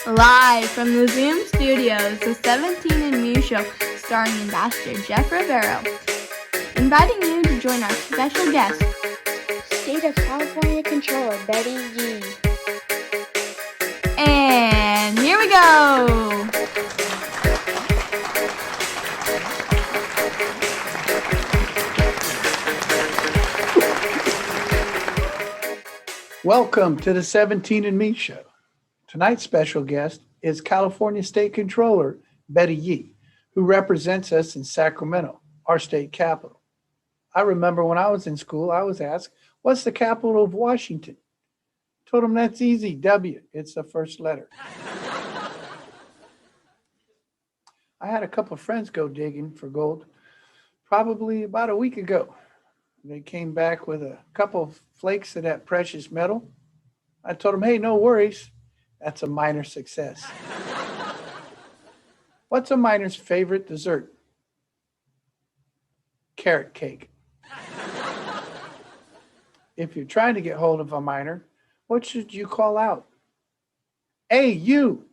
Live from the Zoom studios, the 17 and Me Show, starring Ambassador Jeff Rivero. Inviting you to join our special guest, State of California Controller Betty Yee. And here we go! Welcome to the 17 and Me Show. Tonight's special guest is California State Controller Betty Yee, who represents us in Sacramento, our state capital. I remember when I was in school, I was asked, what's the capital of Washington? Told them that's easy, W. It's the first letter. I had a couple of friends go digging for gold probably about a week ago. They came back with a couple of flakes of that precious metal. I told them, hey, no worries. That's a miner success. What's a miner's favorite dessert? Carrot cake. If you're trying to get hold of a miner, what should you call out? Hey, you.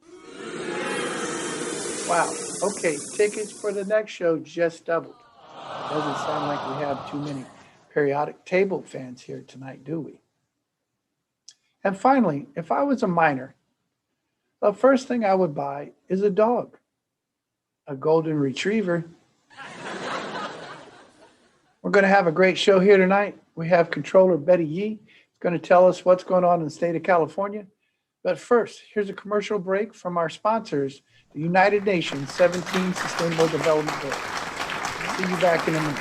Wow. Okay, tickets for the next show just doubled. Doesn't sound like we have too many periodic table fans here tonight, do we? And finally, if I was a miner, the first thing I would buy is a dog, a golden retriever. We're going to have a great show here tonight. We have Controller Betty Yee going to tell us what's going on in the state of California. But first, here's a commercial break from our sponsors, the United Nations 17 Sustainable Development Goals. See you back in a minute.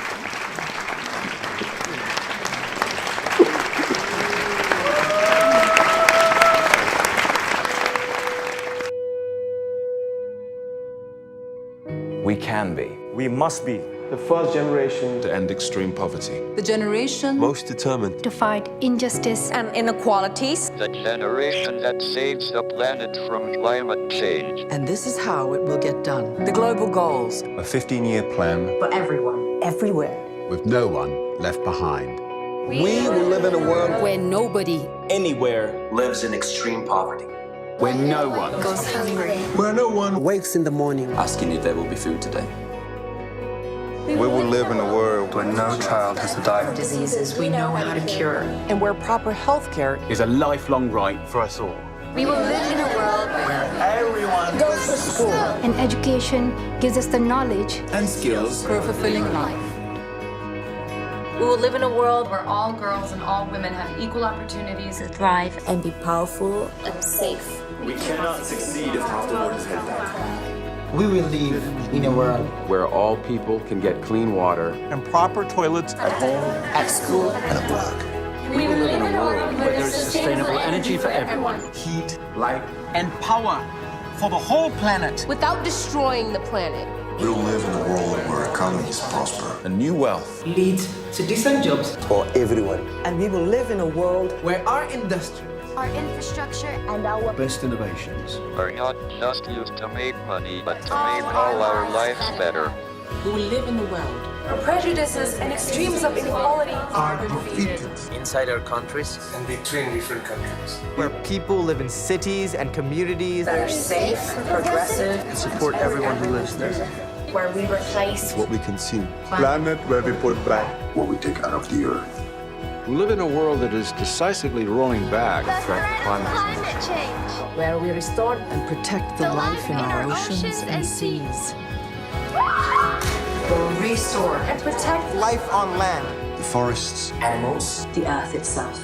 We can be. We must be the first generation to end extreme poverty. The generation most determined to fight injustice and inequalities. The generation that saves the planet from climate change. And this is how it will get done. The global goals. A 15-year plan For everyone, everywhere. With no one left behind. We will live in a world where nobody anywhere lives in extreme poverty. Where no one goes hungry. where no one wakes in the morning asking if there will be food today. We will live in a world where no child has to die of diseases we know how to cure. And where proper health care is a lifelong right for us all. We will live in a world where everyone goes to school. And education gives us the knowledge and skills for a fulfilling life. We will live in a world where all girls and all women have equal opportunities to thrive and be powerful and safe. We cannot succeed if half the world is headed back. We will live in a world where all people can get clean water and proper toilets at home, at school, and at work. We will live in a world where there's sustainable energy for everyone. Heat, light, and power for the whole planet. without destroying the planet. We will live in a world where economies prosper. And new wealth leads to decent jobs for everyone. And we will live in a world where our industry, our infrastructure, and our best innovations Are not just used to make money, but to make all our lives better. we will live in a world Where prejudices and extremes of inequality Are defeated inside our countries, and between different countries. where people live in cities and communities that are safe, progressive, and support everyone who lives there. where we replace what we consume. Planet where we put back What we take out of the earth. We live in a world that is decisively rolling back the threat of climate change. where we restore and protect the life in our oceans and seas. We'll restore and protect Life on land, The forests, Animals, the earth itself.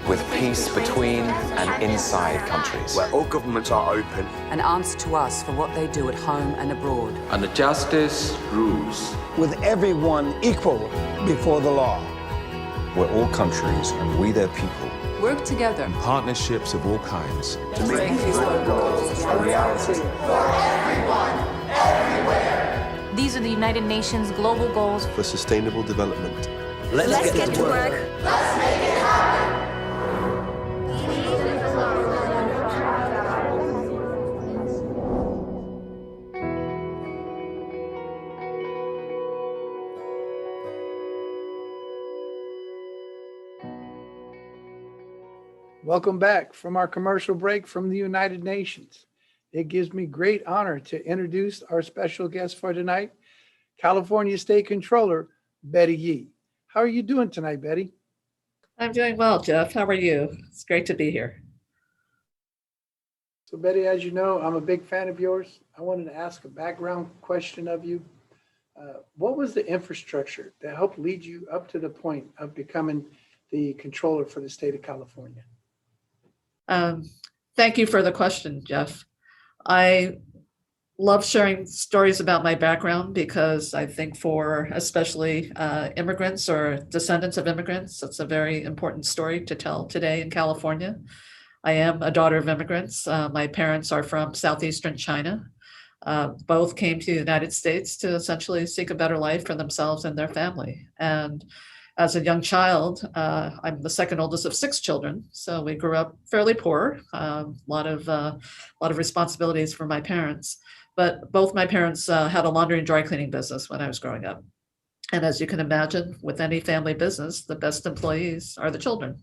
With peace between and inside countries. where all governments are open. And answer to us for what they do at home and abroad. and the justice rules. with everyone equal before the law. Where all countries and we their people, Work together. partnerships of all kinds, to make these goals a reality. These are the United Nations global goals. for sustainable development. Let's get to work. Welcome back from our commercial break from the United Nations. It gives me great honor to introduce our special guest for tonight, California State Controller, Betty Yee. How are you doing tonight, Betty? I'm doing well, Jeff. How are you? It's great to be here. So Betty, as you know, I'm a big fan of yours. I wanted to ask a background question of you. What was the infrastructure that helped lead you up to the point of becoming the controller for the state of California? Thank you for the question, Jeff. I love sharing stories about my background because I think for especially immigrants or descendants of immigrants, it's a very important story to tell today in California. I am a daughter of immigrants. My parents are from southeastern China. Both came to the United States to essentially seek a better life for themselves and their family. And as a young child, I'm the second oldest of 6 children, so we grew up fairly poor. A lot of responsibilities for my parents, but both my parents had a laundry and dry cleaning business when I was growing up. And as you can imagine, with any family business, the best employees are the children.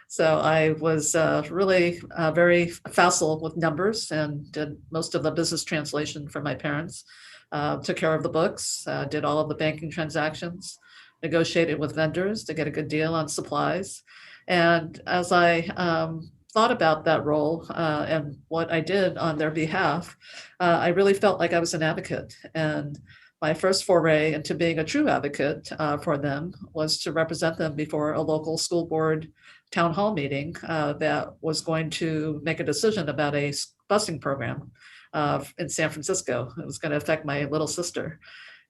So I was really very facile with numbers and did most of the business translation for my parents, took care of the books, did all of the banking transactions, negotiated with vendors to get a good deal on supplies. And as I thought about that role and what I did on their behalf, I really felt like I was an advocate. And my first foray into being a true advocate for them was to represent them before a local school board town hall meeting that was going to make a decision about a busing program in San Francisco. It was going to affect my little sister.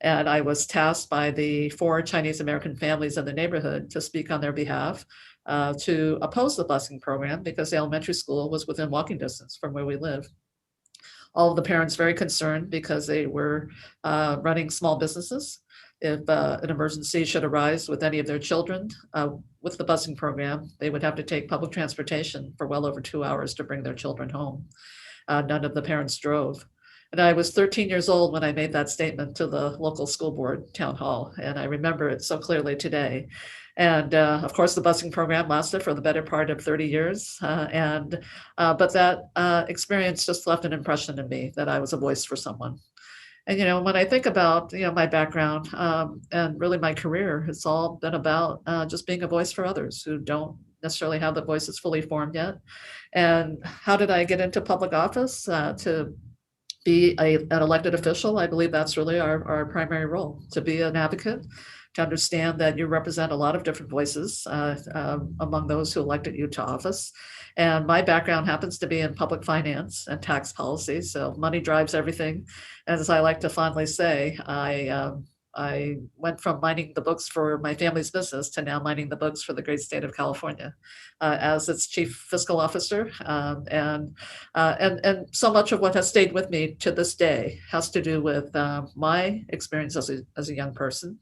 And I was tasked by the 4 Chinese American families in the neighborhood to speak on their behalf to oppose the busing program because the elementary school was within walking distance from where we live. All of the parents very concerned because they were running small businesses. If an emergency should arise with any of their children with the busing program, they would have to take public transportation for well over 2 hours to bring their children home. None of the parents drove. And I was 13 years old when I made that statement to the local school board town hall, and I remember it so clearly today. And of course, the busing program lasted for the better part of 30 years. But that experience just left an impression in me that I was a voice for someone. And, when I think about, my background and really my career, it's all been about just being a voice for others who don't necessarily have the voices fully formed yet. And how did I get into public office? To be an elected official. I believe that's really our primary role, to be an advocate, to understand that you represent a lot of different voices among those who elected you to office. And my background happens to be in public finance and tax policy, so money drives everything. And as I like to fondly say, I went from minding the books for my family's business to now minding the books for the great state of California as its chief fiscal officer. And so much of what has stayed with me to this day has to do with my experience as a young person.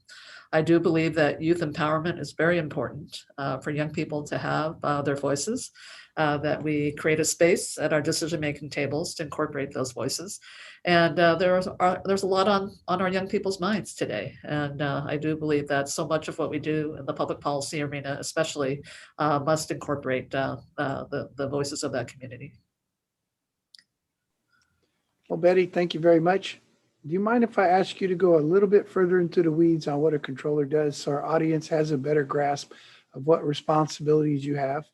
I do believe that youth empowerment is very important for young people to have their voices, that we create a space at our decision-making tables to incorporate those voices. And there's a lot on our young people's minds today. And I do believe that so much of what we do in the public policy arena especially must incorporate the voices of that community. Well, Betty, thank you very much. Do you mind if I ask you to go a little bit further into the weeds on what a controller does so our audience has a better grasp of what responsibilities you have?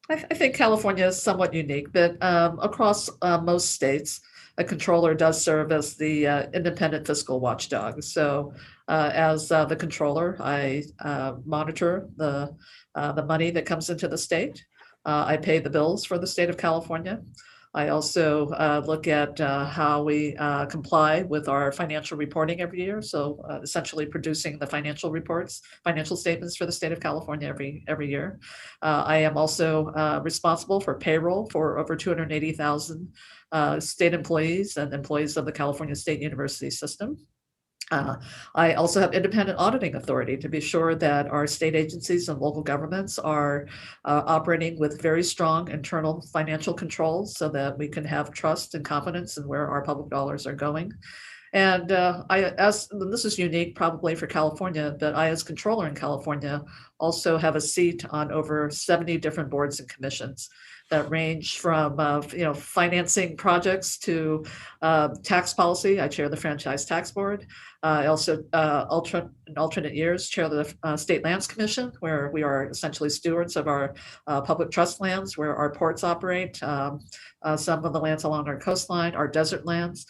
I think California is somewhat unique, but across most states, a controller does serve as the independent fiscal watchdog. So as the controller, I monitor the money that comes into the state. I pay the bills for the state of California. I also look at how we comply with our financial reporting every year. So essentially producing the financial reports, financial statements for the state of California every year. I am also responsible for payroll for over 280,000 state employees and employees of the California State University system. I also have independent auditing authority to be sure that our state agencies and local governments are operating with very strong internal financial controls so that we can have trust and confidence in where our public dollars are going. And this is unique probably for California, but I, as controller in California, also have a seat on over 70 different boards and commissions. that range from financing projects to tax policy. I chair the Franchise Tax Board. I also, in alternate years, chair the State Lands Commission, where we are essentially stewards of our public trust lands, where our ports operate, some of the lands along our coastline, our desert lands,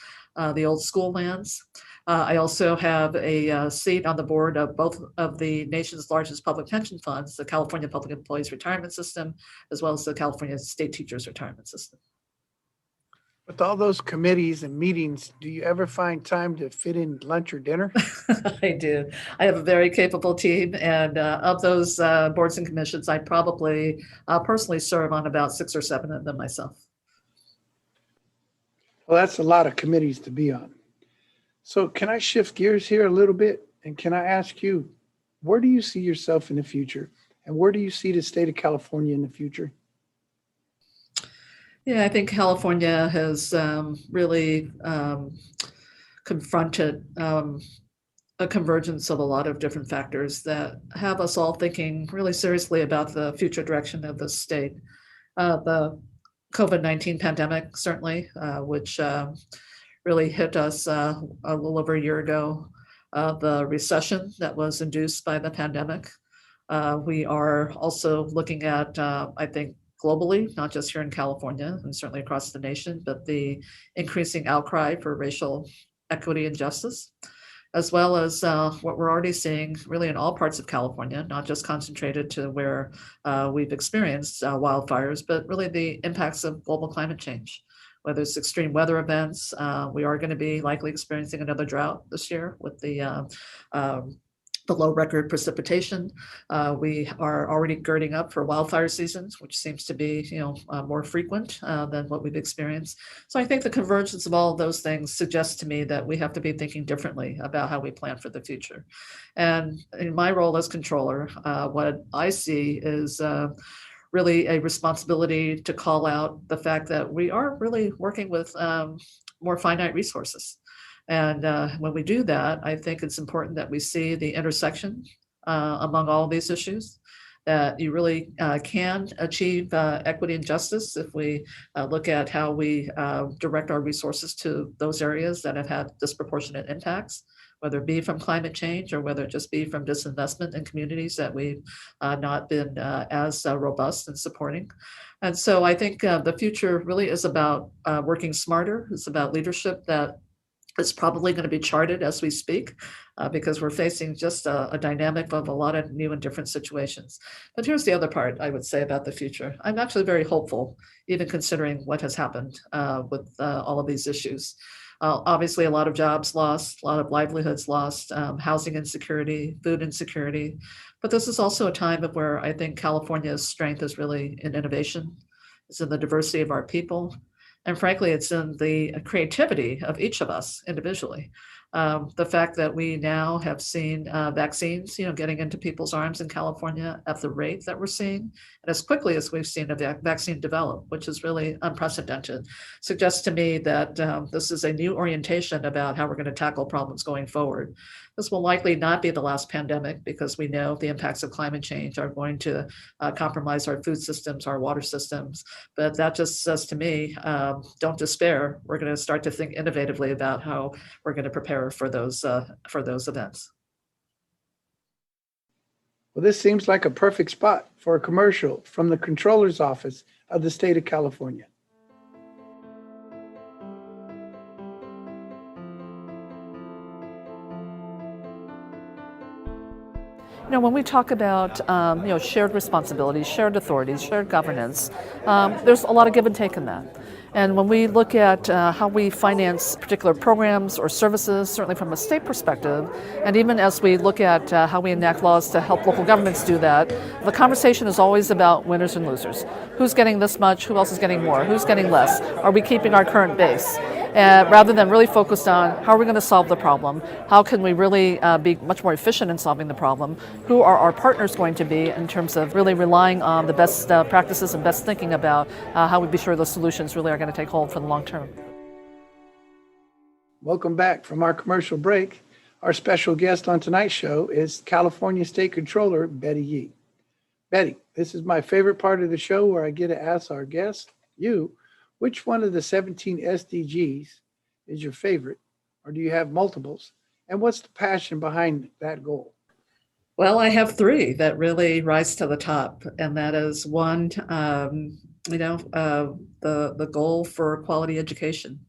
the old school lands. I also have a seat on the board of both of the nation's largest public pension funds, the California Public Employees Retirement System, as well as the California State Teachers Retirement System. With all those committees and meetings, do you ever find time to fit in lunch or dinner? I do. I have a very capable team, and of those boards and commissions, I probably personally serve on about 6 or 7 of them myself. Well, that's a lot of committees to be on. So can I shift gears here a little bit? And can I ask you, where do you see yourself in the future? And where do you see the state of California in the future? Yeah, I think California has really confronted a convergence of a lot of different factors that have us all thinking really seriously about the future direction of the state. The COVID-19 pandemic, certainly, which really hit us a little over a year ago. The recession that was induced by the pandemic. We are also looking at, I think, globally, not just here in California and certainly across the nation, but the increasing outcry for racial equity and justice, as well as what we're already seeing really in all parts of California, not just concentrated to where we've experienced wildfires, but really the impacts of global climate change. Whether it's extreme weather events, we are going to be likely experiencing another drought this year with the below record precipitation. We are already girding up for wildfire seasons, which seems to be more frequent than what we've experienced. So I think the convergence of all of those things suggests to me that we have to be thinking differently about how we plan for the future. And in my role as controller, what I see is really a responsibility to call out the fact that we are really working with more finite resources. And when we do that, I think it's important that we see the intersection among all of these issues, that you really can achieve equity and justice if we look at how we direct our resources to those areas that have had disproportionate impacts, whether it be from climate change or whether it just be from disinvestment in communities that we've not been as robust in supporting. And so I think the future really is about working smarter. It's about leadership that is probably going to be charted as we speak, because we're facing just a dynamic of a lot of new and different situations. But here's the other part I would say about the future. I'm actually very hopeful, even considering what has happened with all of these issues. Obviously, a lot of jobs lost, a lot of livelihoods lost, housing insecurity, food insecurity. But this is also a time of where I think California's strength is really in innovation. It's in the diversity of our people. And frankly, it's in the creativity of each of us individually. The fact that we now have seen vaccines, getting into people's arms in California at the rate that we're seeing, and as quickly as we've seen a vaccine develop, which is really unprecedented, suggests to me that this is a new orientation about how we're going to tackle problems going forward. This will likely not be the last pandemic because we know the impacts of climate change are going to compromise our food systems, our water systems. But that just says to me, don't despair. We're going to start to think innovatively about how we're going to prepare for those events. Well, this seems like a perfect spot for a commercial from the Controller's Office of the state of California. When we talk about shared responsibilities, shared authorities, shared governance, there's a lot of give and take in that. And when we look at how we finance particular programs or services, certainly from a state perspective, and even as we look at how we enact laws to help local governments do that, the conversation is always about winners and losers. Who's getting this much? Who else is getting more? Who's getting less? Are we keeping our current base? Rather than really focused on how are we going to solve the problem, how can we really be much more efficient in solving the problem, who are our partners going to be in terms of really relying on the best practices and best thinking about how we be sure those solutions really are going to take hold for the long term. Welcome back from our commercial break. Our special guest on tonight's show is California State Controller Betty Yee. Betty, This is my favorite part of the show where I get to ask our guests, you, which one of the 17 SDGs is your favorite, or do you have multiples? And what's the passion behind that goal? Well, I have three that really rise to the top, and that is one, the goal for quality education.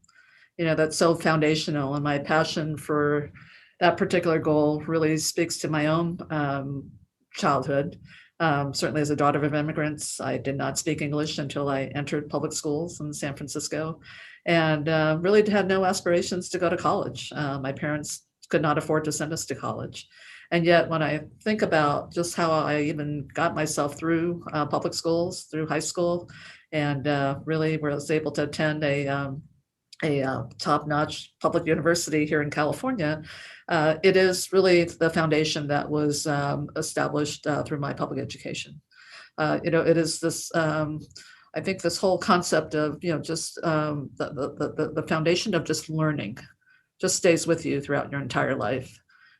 That's so foundational, and my passion for that particular goal really speaks to my own childhood. Certainly, as a daughter of immigrants, I did not speak English until I entered public schools in San Francisco, and really had no aspirations to go to college. My parents could not afford to send us to college. And yet, when I think about just how I even got myself through public schools, through high school, and really was able to attend a top-notch public university here in California, it is really the foundation that was established through my public education. It is this, I think this whole concept of, just the foundation of just learning just stays with you throughout your entire life.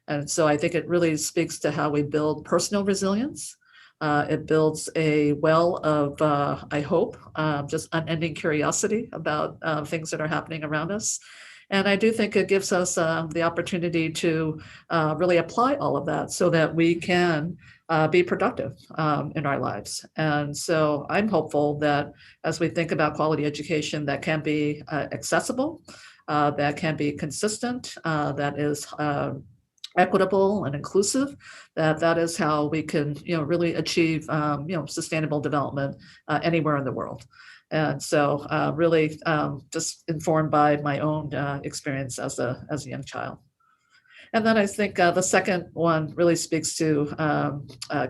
And so I think it really speaks to how we build personal resilience. It builds a well of, I hope, just unending curiosity about things that are happening around us. And I do think it gives us the opportunity to really apply all of that so that we can be productive in our lives. And so I'm hopeful that as we think about quality education that can be accessible, that can be consistent, that is equitable and inclusive, that is how we can really achieve sustainable development anywhere in the world. And so really just informed by my own experience as a young child. And then I think the second one really speaks to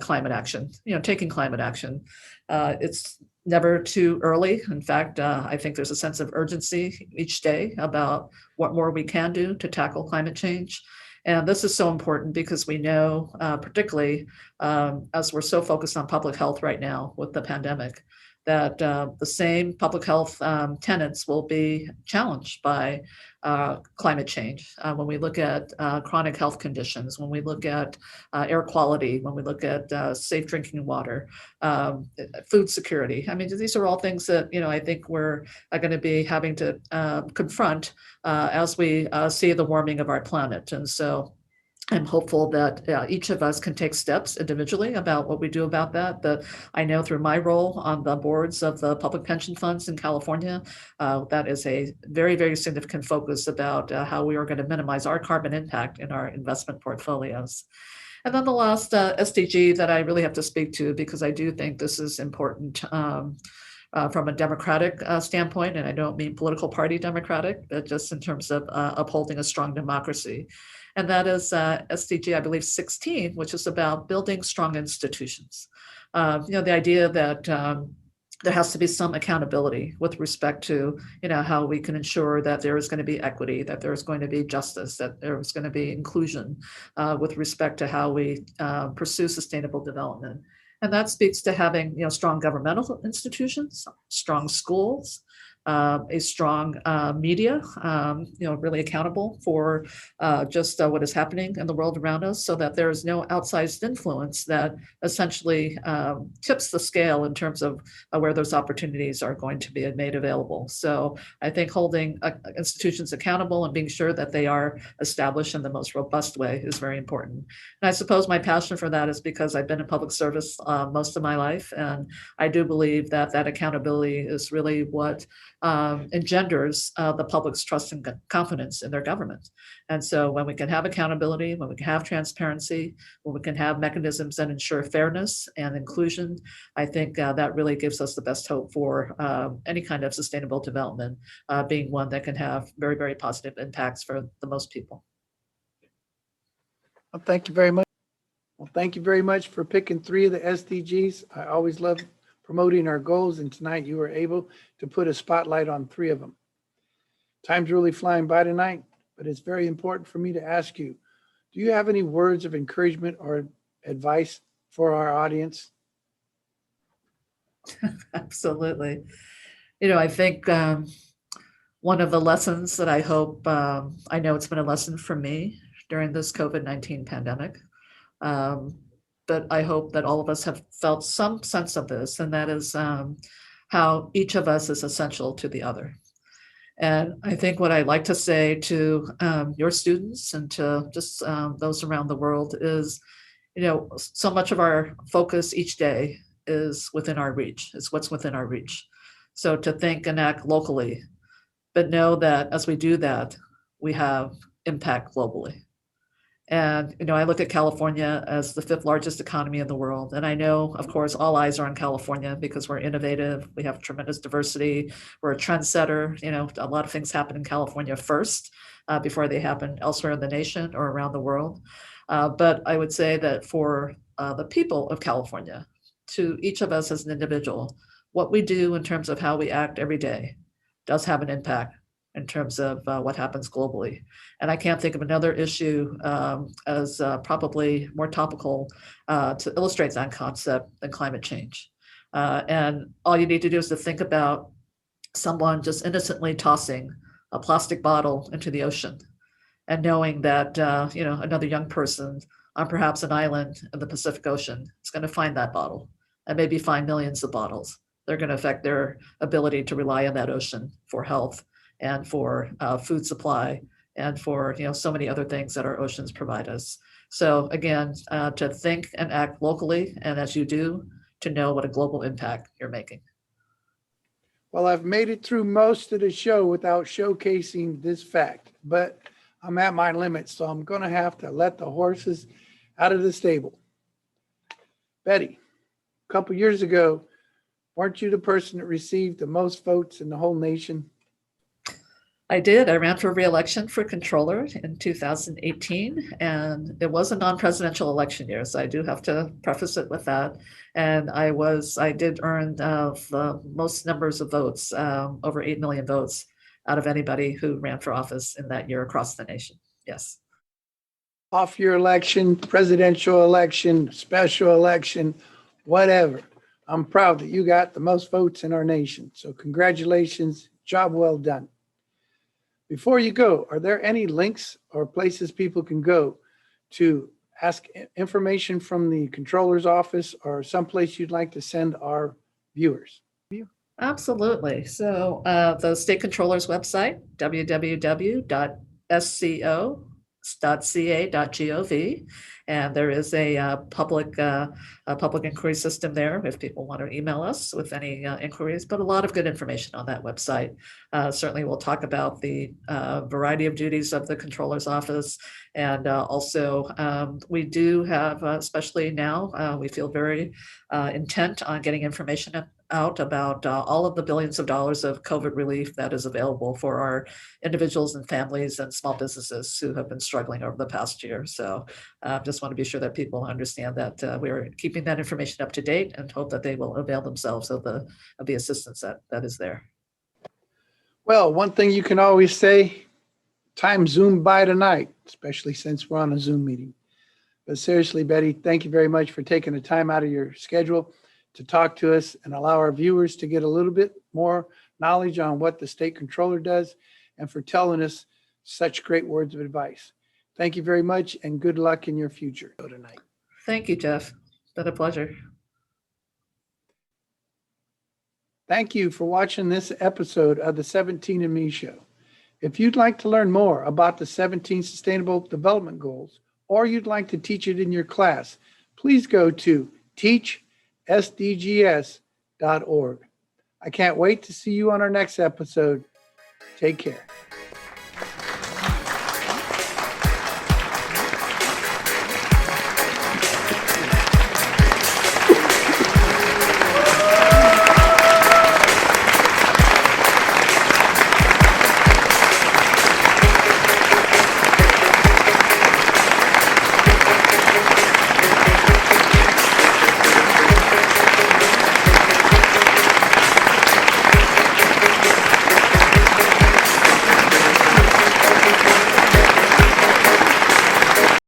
climate action, taking climate action. It's never too early. In fact, I think there's a sense of urgency each day about what more we can do to tackle climate change. And this is so important because we know, particularly as we're so focused on public health right now with the pandemic, that the same public health tenets will be challenged by climate change. When we look at chronic health conditions, when we look at air quality, when we look at safe drinking water, food security. I mean, these are all things that, I think we're going to be having to confront as we see the warming of our planet. And so I'm hopeful that each of us can take steps individually about what we do about that. But I know through my role on the boards of the public pension funds in California, that is a very, very significant focus about how we are going to minimize our carbon impact in our investment portfolios. And then the last SDG that I really have to speak to, because I do think this is important from a democratic standpoint, and I don't mean political party democratic, but just in terms of upholding a strong democracy. And that is SDG, I believe, 16, which is about building strong institutions. The idea that there has to be some accountability with respect to, how we can ensure that there is going to be equity, that there is going to be justice, that there is going to be inclusion with respect to how we pursue sustainable development. And that speaks to having, strong governmental institutions, strong schools, a strong media, really accountable for just what is happening in the world around us, so that there is no outsized influence that essentially tips the scale in terms of where those opportunities are going to be made available. So I think holding institutions accountable and being sure that they are established in the most robust way is very important. And I suppose my passion for that is because I've been in public service most of my life, and I do believe that that accountability is really what engenders the public's trust and confidence in their government. And so when we can have accountability, when we can have transparency, when we can have mechanisms that ensure fairness and inclusion, I think that really gives us the best hope for any kind of sustainable development being one that can have very, very positive impacts for the most people. Well, thank you very much. Well, thank you very much for picking 3 of the SDGs. I always love promoting our goals, and tonight you were able to put a spotlight on 3 of them. Time's really flying by tonight, but it's very important for me to ask you, do you have any words of encouragement or advice for our audience? Absolutely. I think one of the lessons that I hope, I know it's been a lesson for me during this COVID-19 pandemic, but I hope that all of us have felt some sense of this, and that is how each of us is essential to the other. And I think what I'd like to say to your students and to just those around the world is, so much of our focus each day is within our reach, is what's within our reach. So to think and act locally, but know that as we do that, we have impact globally. And, I look at California as the 5th largest economy in the world. And I know, of course, all eyes are on California because we're innovative. We have tremendous diversity. We're a trendsetter. A lot of things happen in California first before they happen elsewhere in the nation or around the world. But I would say that for the people of California, to each of us as an individual, what we do in terms of how we act every day does have an impact in terms of what happens globally. And I can't think of another issue as probably more topical to illustrate that concept than climate change. And all you need to do is to think about someone just innocently tossing a plastic bottle into the ocean and knowing that, another young person on perhaps an island in the Pacific Ocean is going to find that bottle and maybe find millions of bottles. They're going to affect their ability to rely on that ocean for health and for food supply, and for so many other things that our oceans provide us. So again, to think and act locally, and as you do, to know what a global impact you're making. Well, I've made it through most of the show without showcasing this fact, but I'm at my limit, so I'm going to have to let the horses out of the stable. Betty, a couple years ago, weren't you the person that received the most votes in the whole nation? I did. I ran for re-election for controller in 2018, and it was a non-presidential election year, so I do have to preface it with that. And I did earn the most numbers of votes, over 8 million votes out of anybody who ran for office in that year across the nation. Yes. Off your election, presidential election, special election, whatever. I'm proud that you got the most votes in our nation. So congratulations, job well done. Before you go, are there any links or places people can go to ask information from the controller's office, or someplace you'd like to send our viewers? Absolutely. So the state controller's website, www.sco.ca.gov, and there is a public inquiry system there if people want to email us with any inquiries, but a lot of good information on that website. Certainly we'll talk about the variety of duties of the controller's office, and also we do have, especially now, we feel very intent on getting information out about all of the billions of dollars of COVID relief that is available for our individuals and families and small businesses who have been struggling over the past year. So just want to be sure that people understand that we are keeping that information up to date and hope that they will avail themselves of the assistance that is there. Well, one thing you can always say, time zoomed by tonight, especially since we're on a Zoom meeting. But seriously, Betty, thank you very much for taking the time out of your schedule to talk to us and allow our viewers to get a little bit more knowledge on what the state controller does, and for telling us such great words of advice. Thank you very much, and good luck in your future tonight. Thank you, Jeff. It's been a pleasure. Thank you for watching this episode of the 17 and Me Show. If you'd like to learn more about the 17 Sustainable Development Goals, or you'd like to teach it in your class, please go to teachsdgs.org. I can't wait to see you on our next episode. Take care.